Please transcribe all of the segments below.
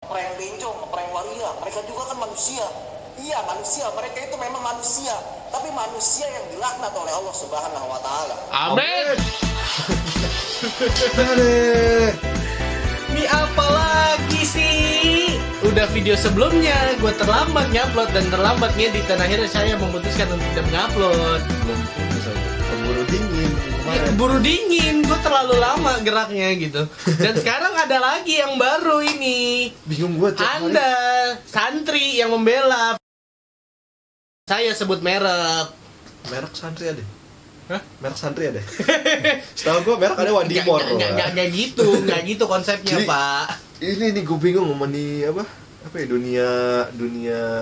ngeprank bencong, ngeprank waria. Mereka juga kan manusia. Iya manusia, mereka itu memang manusia. Tapi manusia yang dilaknat oleh Allah Subhanahu wa Ta'ala. Amin. Ini apa lagi sih? Udah video sebelumnya gue terlambat ngupload dan terlambat ngedit dan akhirnya saya memutuskan untuk tidak mengupload. Keburu dingin. Ya, keburu dingin, gue terlalu lama geraknya gitu. Dan sekarang ada lagi yang baru ini. Bingung gue tiap hari. Anda santri yang membela. Saya sebut merek. Merek santri ada. Hah? Merek santri ada. Setahu gue merek ada Wadimor. Nggak gitu konsepnya. Jadi, Pak. Ini gue bingung sama nih apa ya dunia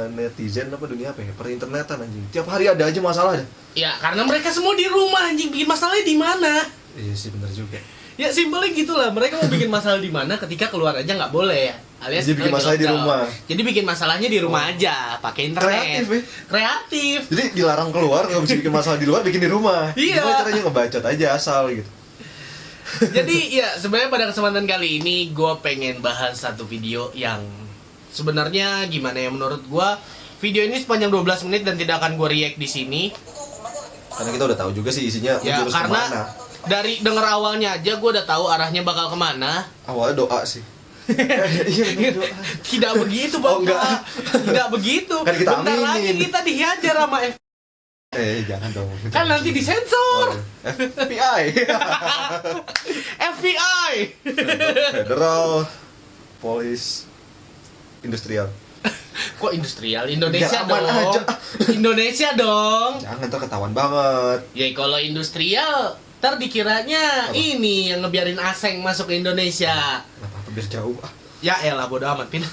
netizen apa dunia apa ya perinternetan anjing. Tiap hari ada aja masalah ya. Ya karena mereka semua di rumah anjing, bikin masalahnya di mana? Iya sih benar juga. Ya simpelnya gitulah, mereka mau bikin masalah di mana ketika keluar aja nggak boleh. Alias Jadi bikin masalah di rumah. Jadi bikin masalahnya di rumah aja, pakai internet. Kreatif. Jadi dilarang keluar, nggak bisa bikin masalah di luar, bikin di rumah. Iya. Gimana caranya ngebacot aja asal gitu. Jadi ya sebenarnya pada kesempatan kali ini gue pengen bahas satu video yang sebenarnya gimana ya menurut gue video ini sepanjang 12 menit dan tidak akan gue react di sini. Karena kita udah tahu juga sih isinya Ya menjurus karena kemana. dari denger awalnya aja gue udah tahu arahnya bakal kemana. Awalnya doa sih. Iya doa. Tidak begitu Bapak. Oh, enggak. Tidak begitu. Kan kita Bentar aminin. lagi kita dihajar sama Jangan dong. kan nanti disensor. FBI. FBI. Federal Police Industrial. Kok industrial? Indonesia Nggak, aman dong. aja. Indonesia dong. Jangan ntar ketahuan banget. Ya kalau industrial, ntar dikiranya Apa? ini yang ngebiarin aseng masuk ke Indonesia. Apa biar jauh ah. Ya elah bodo amat Pin.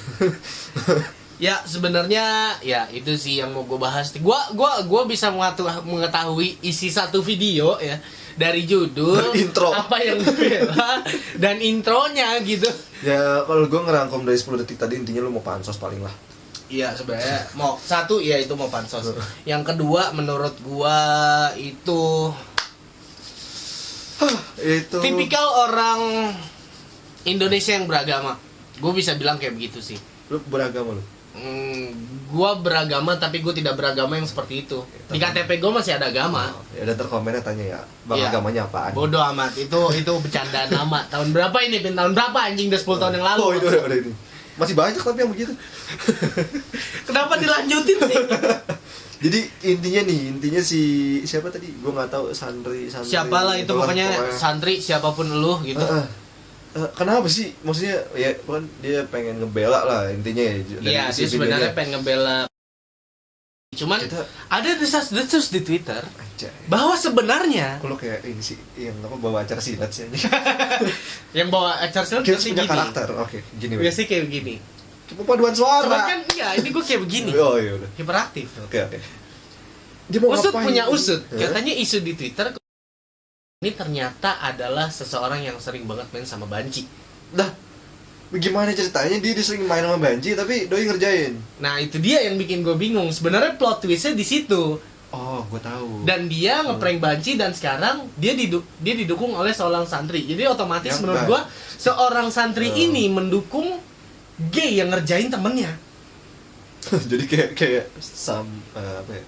Ya sebenarnya ya itu sih yang mau gue bahas. Gua bisa mengetahui isi satu video ya dari judul Intro. apa yang bela dan intronya gitu. Ya kalau gue ngerangkum dari 10 detik tadi intinya lu mau pansos paling lah. Iya sebenarnya mau satu ya itu mau pansos. Yang kedua menurut gua itu Itu tipikal orang Indonesia yang beragama. Gue bisa bilang kayak begitu sih. lu beragama lu. Gua beragama tapi gue tidak beragama yang seperti itu. Di KTP gue masih ada agama. Ya udah ntar komennya tanya ya, Bang Iya. agamanya apaan? Bodoh amat, itu bercandaan lama. Tahun berapa ini? Pin tahun berapa anjing? Udah 10 tahun yang lalu. Oh itu udah ini. Masih banyak tapi yang begitu. Kenapa dilanjutin sih? Jadi intinya si siapa tadi? Gue nggak tahu santri. Siapalah itu pokoknya santri siapapun lu gitu. Kenapa sih? Maksudnya ya kan dia pengen ngebela lah intinya ya. dari Iya, isi dia sebenarnya videonya. pengen ngebela. Cuman Kita- ada desas-desus di Twitter Anjay. bahwa sebenarnya Kalau kayak ini sih yang apa bawa acara silat sih ini. yang bawa acara silat Kita biasanya punya gini. karakter. Oke, gini. Biasanya kayak begini. Paduan Cuman suara. kan iya, ini gue kayak begini. Oh iya udah. Hiperaktif. Oke. Dia mau Usut ngapain? punya usut. Hah? Katanya isu di Twitter ini ternyata adalah seseorang yang sering banget main sama banci. Dah, bagaimana ceritanya dia sering main sama Banji tapi doi ngerjain. Nah, itu dia yang bikin gue bingung. Sebenarnya plot twistnya di situ. Oh, gue tahu. Dan dia ngeprank banci dan sekarang dia didukung oleh seorang santri. Jadi otomatis Ya, menurut baik. gue seorang santri Oh. ini mendukung gay yang ngerjain temennya. Jadi kayak apa ya?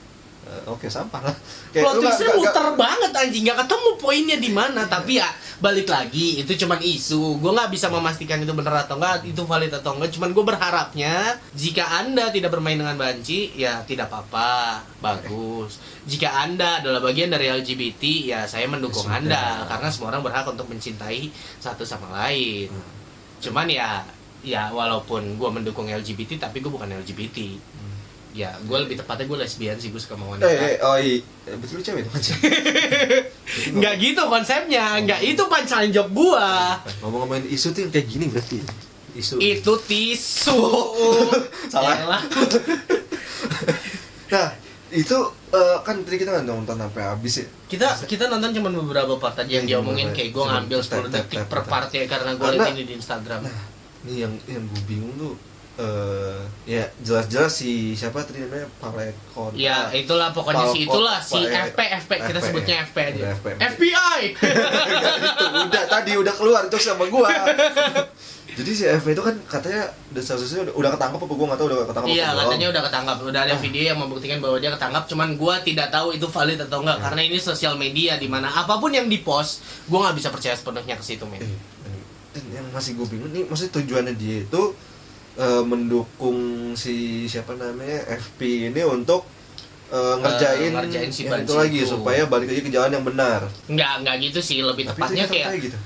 Oke, sampah lah. Plot lu twistnya nggak- muter banget anjing, nggak ketemu poinnya di mana. Tapi ya balik lagi itu cuman isu. Gue nggak bisa memastikan itu benar atau enggak, itu valid atau enggak. Cuman gue berharapnya jika anda tidak bermain dengan banci, ya tidak apa-apa, bagus. Jika anda adalah bagian dari LGBT, ya saya mendukung Sudah. anda karena semua orang berhak untuk mencintai satu sama lain. Cuman ya walaupun gue mendukung LGBT, tapi gue bukan LGBT. Ya, gue lebih tepatnya gue lesbian sih, gue suka sama wanita. Betul cewek itu kan. Nggak gitu konsepnya, nggak itu punchline job gua. Ngomong-ngomongin isu tuh yang kayak gini berarti. Isu. Itu tisu. Salah. Yaelah. Nah, itu kan tadi kita nggak nonton sampai habis ya. Kita nonton cuma beberapa part aja yang Iya, diomongin, beberapa. kayak gue ngambil 10 Tap, detik tap, per tap. part ya karena gue liat Karena- ini di Instagram. Nah, ini yang gue bingung tuh ya jelas-jelas si siapa tadi namanya Palekon. Ya itulah pokoknya si itulah si FP kita sebutnya FP aja. FP. FBI. Itu udah tadi udah keluar itu sama gua. Jadi si FP itu kan katanya desas-desusnya udah ketangkap apa gue nggak tahu udah ketangkap Iya, apa belum. katanya udah ketangkap. Udah ada video yang membuktikan bahwa dia ketangkap. Cuman gue tidak tahu itu valid atau enggak. Karena ini sosial media di mana apapun yang dipost, gue nggak bisa percaya sepenuhnya ke situ, men. Dan yang masih gue bingung nih, maksudnya tujuannya dia itu mendukung si siapa namanya FP ini untuk ngerjain si yang Banci itu lagi itu. supaya balik lagi ke jalan yang benar. Enggak gitu sih. Lebih Tapi tepatnya itu kayak gitu.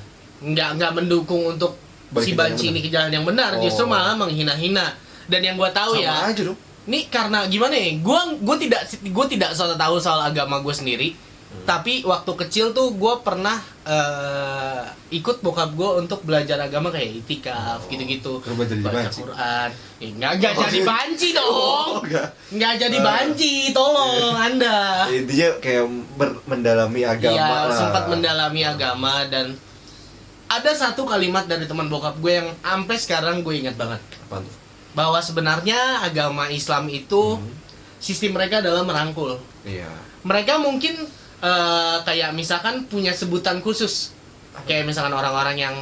nggak mendukung untuk Balik si ke jalan Banci yang ini ke jalan yang benar. Oh. Justru malah menghina-hina. Dan yang gue tahu Sama aja dong. ini karena gimana ya, gue tidak soal tahu soal agama gue sendiri, tapi waktu kecil tuh gue pernah ikut bokap gue untuk belajar agama kayak itikaf gitu-gitu, Lu belajar di baca Banci? Quran. Nggak jadi iya. banci dong, enggak. nggak jadi banci, tolong anda. Intinya kayak mendalami agama Iya, lah. sempat mendalami agama. Dan ada satu kalimat dari teman bokap gue yang sampai sekarang gue ingat banget, Apaan tuh? bahwa sebenarnya agama Islam itu sistem mereka adalah merangkul. Iya. Mereka mungkin kayak misalkan punya sebutan khusus, kayak misalkan orang-orang yang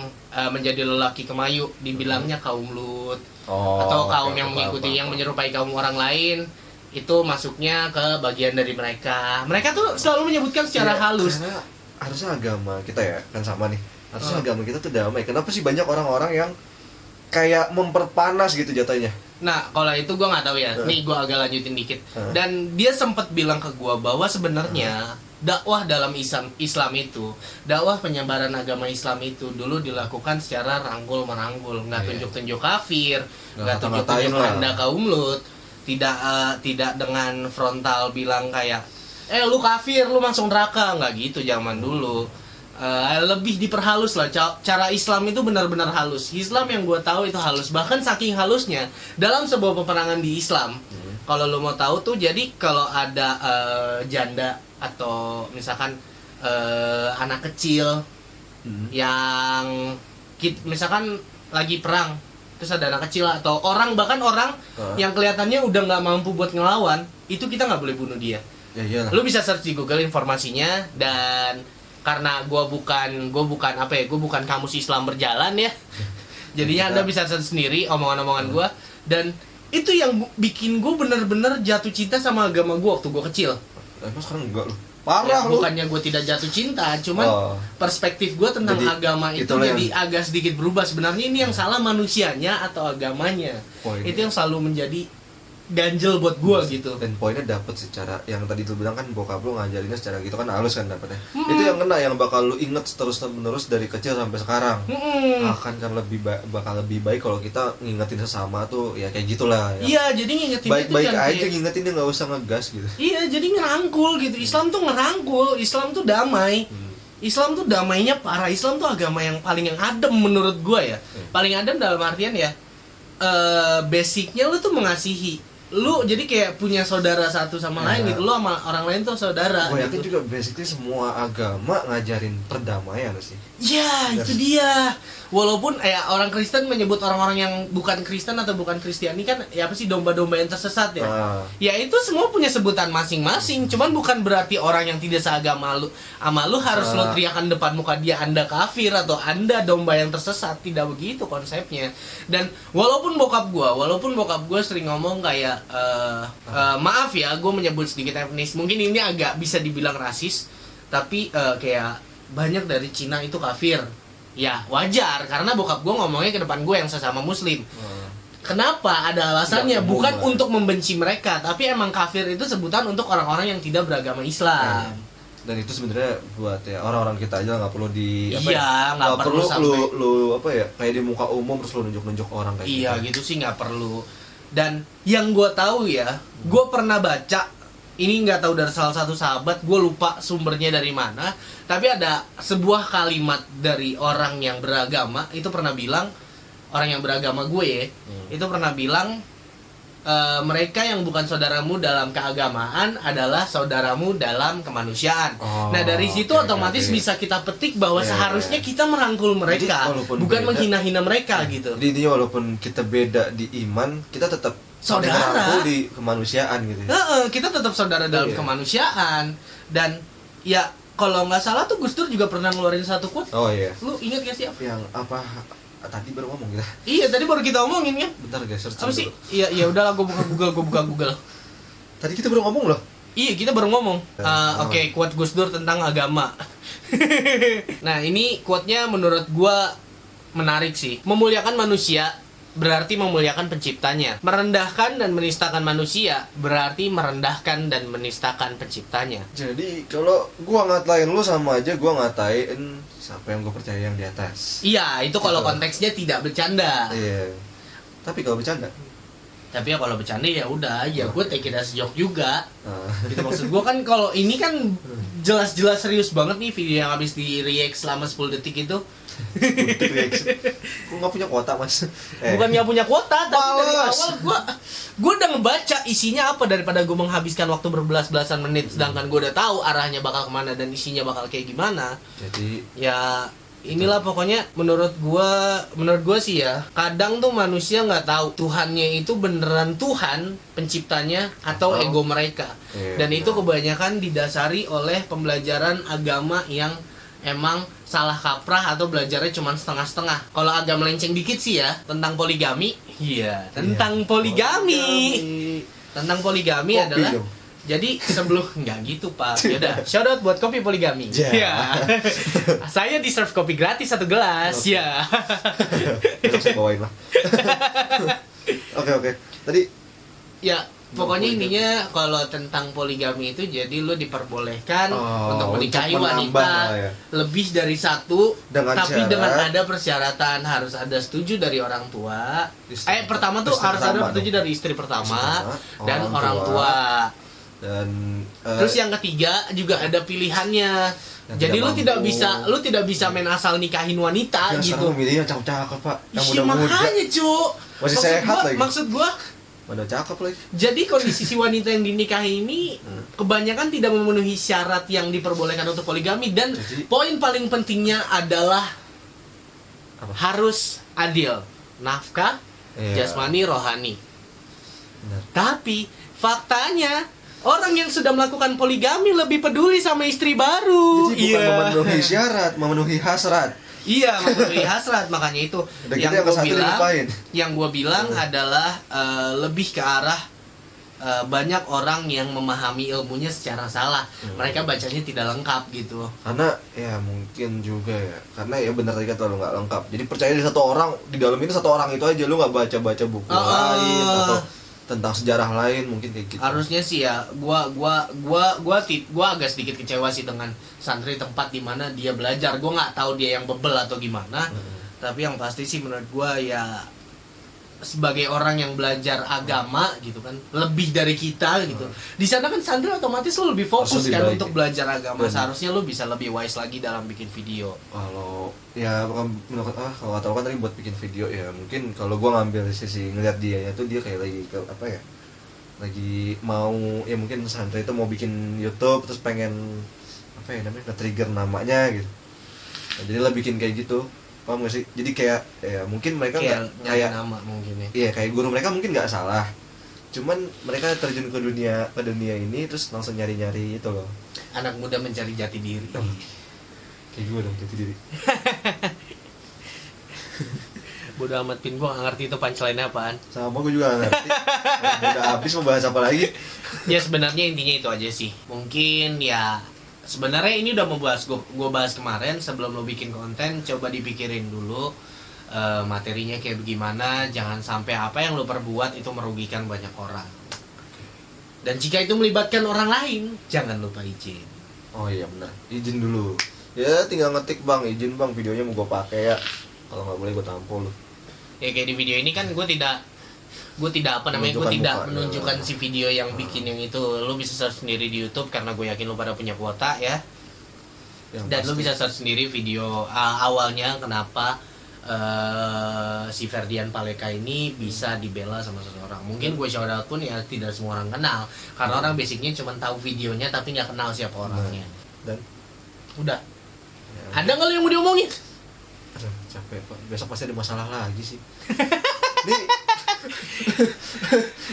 menjadi lelaki kemayu dibilangnya kaum Lut, atau kaum yang mengikuti yang menyerupai kaum orang lain, itu masuknya ke bagian dari mereka. Mereka tuh selalu menyebutkan secara Iya, halus. Karena harusnya agama kita ya kan sama nih. Harusnya agama kita tuh damai. Kenapa sih banyak orang-orang yang kayak memperpanas gitu jatuhnya? Nah, kalau itu gue nggak tahu ya. Nih gue agak lanjutin dikit. Dan dia sempat bilang ke gue bahwa sebenarnya dakwah dalam Islam itu, dakwah penyebaran agama Islam itu dulu dilakukan secara rangkul-merangkul, nggak Iya. tunjuk-tunjuk kafir, nggak ngata-ngatain tunjuk-tunjuk lah. Anda kaum Lut, tidak dengan frontal bilang kayak, lu kafir, lu masuk neraka, nggak gitu zaman dulu. Lebih diperhalus lah. Cara Islam itu benar-benar halus. Islam yang gue tahu itu halus, bahkan saking halusnya dalam sebuah peperangan di Islam. Kalau lo mau tahu tuh, jadi kalau ada janda atau misalkan anak kecil yang misalkan lagi perang, terus ada anak kecil atau bahkan orang yang kelihatannya udah nggak mampu buat ngelawan, itu kita nggak boleh bunuh dia. Ya iyalah. Lu bisa search di Google informasinya. Dan karena gue bukan kamus Islam berjalan ya, jadinya Anda bisa search sendiri omongan-omongan gue. Dan itu yang bikin gue bener-bener jatuh cinta sama agama gue waktu gue kecil. Emang sekarang enggak lu? Ya, Parah lu. bukannya gue tidak jatuh cinta, cuman perspektif gue tentang Jadi, agama itu itulah jadi agak sedikit berubah. Sebenarnya ini yang salah manusianya atau agamanya. Poinnya. Itu yang selalu menjadi ganjel buat gue gitu. Dan poinnya dapet secara yang tadi lu bilang kan bokap lu ngajarinnya secara gitu kan halus kan dapetnya. Itu yang kena, yang bakal lu inget terus menerus dari kecil sampai sekarang. Akan kan bakal lebih baik kalau kita ngingetin sesama tuh ya kayak gitulah ya. Iya, jadi ngingetin Baik-baik itu aja ngingetin, dia nggak usah ngegas gitu. Iya, jadi ngerangkul gitu. Islam tuh ngerangkul, Islam tuh damai. Islam tuh damainya parah. Islam tuh agama yang paling adem menurut gua ya. Paling adem dalam artian ya, basicnya lu tuh mengasihi. Lu jadi kayak punya saudara satu sama lain gitu. Lu sama orang lain tuh saudara Gue yakin gitu. juga basically semua agama ngajarin perdamaian sih. Ya, itu dia. Walaupun orang Kristen menyebut orang-orang yang bukan Kristen atau bukan Kristiani kan ya apa sih, domba-domba yang tersesat ya. Ya itu semua punya sebutan masing-masing. Cuman bukan berarti orang yang tidak seagama lu sama lu harus lu teriakan depan muka dia Anda kafir atau Anda domba yang tersesat. Tidak begitu konsepnya. Dan walaupun bokap gua sering ngomong kayak maaf ya, gue menyebut sedikit etnis. Mungkin ini agak bisa dibilang rasis, tapi kayak banyak dari Cina itu kafir. Ya wajar, karena bokap gue ngomongnya ke depan gue yang sesama muslim. Kenapa? Ada alasannya. Bukan untuk membenci mereka, tapi emang kafir itu sebutan untuk orang-orang yang tidak beragama Islam. Dan itu sebenarnya buat ya orang-orang kita aja nggak perlu nggak perlu sampai lu kayak di muka umum terus lu nunjuk orang kayak iya gitu sih, nggak perlu. Dan yang gue tahu ya, gue pernah baca, ini nggak tahu dari salah satu sahabat, gue lupa sumbernya dari mana, tapi ada sebuah kalimat dari orang yang beragama itu pernah bilang, orang yang beragama gue ya, itu pernah bilang, mereka yang bukan saudaramu dalam keagamaan adalah saudaramu dalam kemanusiaan. Nah dari situ otomatis bisa kita petik bahwa seharusnya kita merangkul mereka, bukan menghina-hina mereka gitu. Jadi intinya walaupun kita beda di iman, kita tetap saudara merangkul di kemanusiaan gitu. Kita tetap saudara dalam kemanusiaan. Dan ya kalau nggak salah tuh Gus Dur juga pernah ngeluarin satu quote. Oh iya. Lu inget gak sih apa? Yang apa? tadi baru ngomong kita. Iya, tadi baru kita omongin kan. Bentar guys, searching Apa sih? dulu. Iya, udahlah gue buka Google. Tadi kita baru ngomong loh. Iya, kita baru ngomong. Oke. Quote Gus Dur tentang agama. Nah, ini quote-nya menurut gua menarik sih. Memuliakan manusia berarti memuliakan penciptanya. Merendahkan dan menistakan manusia berarti merendahkan dan menistakan penciptanya. Jadi kalau gua ngatain lu sama aja gua ngatain siapa yang gua percaya yang di atas. Iya, itu kalau Betul. konteksnya tidak bercanda. Iya. Tapi kalau bercanda, Tapi ya kalau bercanda ya udah, ya gue take it as joke juga. nah, Gitu maksud gue kan kalau ini kan jelas-jelas serius banget nih video yang habis di react selama 10 detik itu. gua nggak punya kuota mas. Bukan nggak punya kuota, tapi dari Males. awal gue udah ngebaca isinya apa daripada gue menghabiskan waktu berbelas-belasan menit, sedangkan gue udah tahu arahnya bakal kemana dan isinya bakal kayak gimana. Jadi Ya inilah pokoknya menurut gua sih ya, kadang tuh manusia nggak tahu Tuhannya itu beneran Tuhan penciptanya atau Atau- ego mereka. Iya, Dan itu benar. kebanyakan didasari oleh pembelajaran agama yang emang salah kaprah atau belajarnya cuma setengah-setengah. Kalau agak melenceng dikit sih ya tentang poligami. Iya, tentang poligami. Tentang poligami Kopi adalah dong. jadi sebelum nggak gitu Pak. Yaudah, shout out buat kopi poligami. Ja. Ya. Saya di serve kopi gratis 1 gelas. Oke. Ya. Besok saya bawain lah. Oke. Tadi Ya, pokoknya Poligami. intinya kalau tentang poligami itu jadi lu diperbolehkan Oh, untuk menikahi untuk menambah wanita lah ya. lebih dari satu, Dengan tapi syarat- dengan ada persyaratan harus ada setuju dari orang tua. Istri Pertama tuh istri harus ada pertama setuju dong. dari istri pertama Istri dan pertama, orang tua. Dan Terus yang ketiga juga ada pilihannya. Yang Jadi tidak lu mampu. tidak bisa main asal nikahin wanita yang gitu. sekarang memilih yang cakep-cakep pak, yang Ih, muda-muda, makanya, Cuk. Masih sehat lagi. Maksud gua, mana cakep lagi. jadi kondisi si wanita yang dinikahi ini kebanyakan tidak memenuhi syarat yang diperbolehkan untuk poligami, dan Jadi- poin paling pentingnya adalah Apa? harus adil, nafkah, Iya. jasmani, rohani. Benar. Tapi faktanya orang yang sudah melakukan poligami lebih peduli sama istri baru. Jadi bukan memenuhi syarat, memenuhi hasrat. Iya, memenuhi hasrat. Makanya itu Udah yang gitu yang gue ke satu bilang, dilupain. yang gue bilang adalah lebih ke arah banyak orang yang memahami ilmunya secara salah. Mereka bacanya tidak lengkap gitu. Karena ya mungkin juga ya, karena ya benar tadi kata lu nggak lengkap. Jadi percaya di satu orang, di dalam ini satu orang itu aja, lu nggak baca buku lain atau tentang sejarah lain, mungkin kayak gitu. Harusnya sih ya, gua agak sedikit kecewa sih dengan santri tempat di mana dia belajar. Gua nggak tahu dia yang bebel atau gimana. Tapi yang pasti sih menurut gua ya sebagai orang yang belajar agama gitu kan, lebih dari kita gitu. Di sana kan santri otomatis lu lebih fokus Harus lebih kan baik, untuk ya. belajar agama. Dan- Seharusnya lu bisa lebih wise lagi dalam bikin video. Kalau ya menurut kalau nggak tahu kan tadi buat bikin video ya, mungkin kalau gua ngambil sisi ngeliat dia tuh dia kayak lagi ke apa ya, lagi mau ya mungkin santri itu mau bikin YouTube terus pengen apa ya namanya, nge-trigger namanya gitu. Nah, jadi lah bikin kayak gitu, paham gak sih? Jadi kayak ya mungkin mereka Kayak nggak nyari kayak nama mungkin ya. iya kayak guru mereka mungkin nggak salah, cuman mereka terjun ke dunia ini terus langsung nyari itu loh. Anak muda mencari jati diri. Kayak gue dong jati diri. Bodo amat Pin, gua nggak ngerti itu punchline apaan. Sama gue juga nggak ngerti. Udah habis mau bahas apa lagi? Ya sebenarnya intinya itu aja sih. Mungkin ya sebenarnya ini udah mau bahas gua bahas kemarin sebelum lo bikin konten, coba dipikirin dulu materinya kayak bagaimana, jangan sampai apa yang lo perbuat itu merugikan banyak orang. Dan jika itu melibatkan orang lain, jangan lupa izin. Oh iya benar, izin dulu. Ya tinggal ngetik bang, izin bang videonya mau gue pakai ya. Kalau nggak boleh gue tampol lu. Ya kayak di video ini kan gue tidak apa namanya, gue Menunjukkan tidak mukanya. menunjukkan si video yang bikin yang itu. Lo bisa search sendiri di YouTube karena gue yakin lo pada punya kuota ya. Yang Dan pasti. lo bisa search sendiri video awalnya kenapa si Ferdian Paleka ini bisa dibela sama seseorang. Mungkin gue shout out pun ya tidak semua orang kenal, karena orang basicnya cuma tahu videonya tapi nggak kenal siapa orangnya. Dan Udah. ya, Ada nggak lo yang mau diomongin? aduh, capek pak. Besok pasti ada masalah lagi sih. Nih,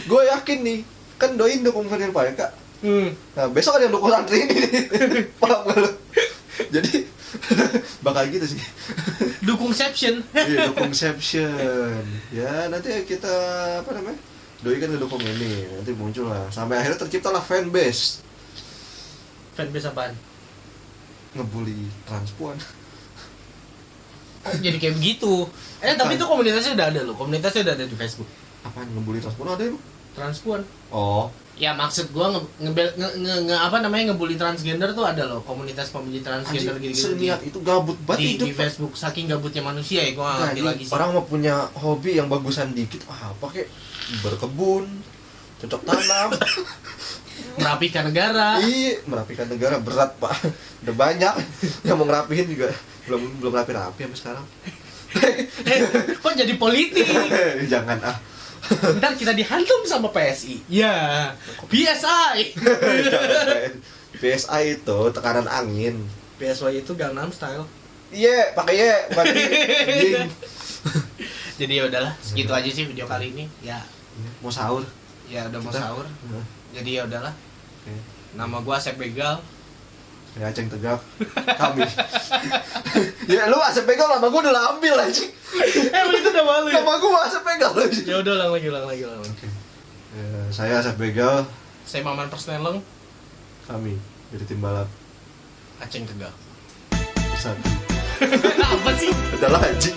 gue yakin nih, kan doain dukung Ferdian Paleka. Nah besok ada yang dukung santri ini. Paham gak lu? Jadi bakal gitu sih. Dukungception. Iya, dukungception. Ya, nanti kita apa namanya? Doi kan ngedukung ini, nanti muncul lah. Sampai akhirnya terciptalah fanbase. Fanbase apaan? Ngebully transpuan. Oh, jadi kayak begitu. Tapi itu komunitasnya udah ada loh. Komunitasnya udah ada di Facebook. Apaan ngebully transpuan ada emang? Transpuan. Oh, Ya maksud gua apa namanya ngebully transgender tuh ada loh, komunitas pemilih transgender anjing, gitu-gitu seniat itu gabut banget di hidup. Facebook, saking gabutnya manusia ya gua nggak ngerti lagi sih. Orang mau punya hobi yang bagusan dikit, apa kayak berkebun, cocok tanam. Merapikan negara. Iya, merapikan negara berat pak. Udah banyak yang mau ngerapihin juga belum rapi sampai sekarang. Kok jadi politik? Jangan ah. Ntar kita dihantam sama PSI. Ya, PSI. PSI itu tekanan angin. PSI itu Gangnam Style. Iya, pakai ye, berarti anjing. Jadi ya udahlah, segitu aja sih video kali ini. Ya, Mau sahur. ya udah mau Kita- sahur. Jadi ya udahlah. Oke. Nama gua Asep Begal. Ya Aceng Tegak. Kami. Ya lu Asep Begal nama gua udah ambil anjing. Itu udah malu ya. Nama gua Asep Begal anjing. Ya udah ulang lagi. Oke. Saya Asep Begal, Saya Maman Persneleng, kami dari tim balap Aceng Tegal. Satu. Apa sih? Adalah anjing.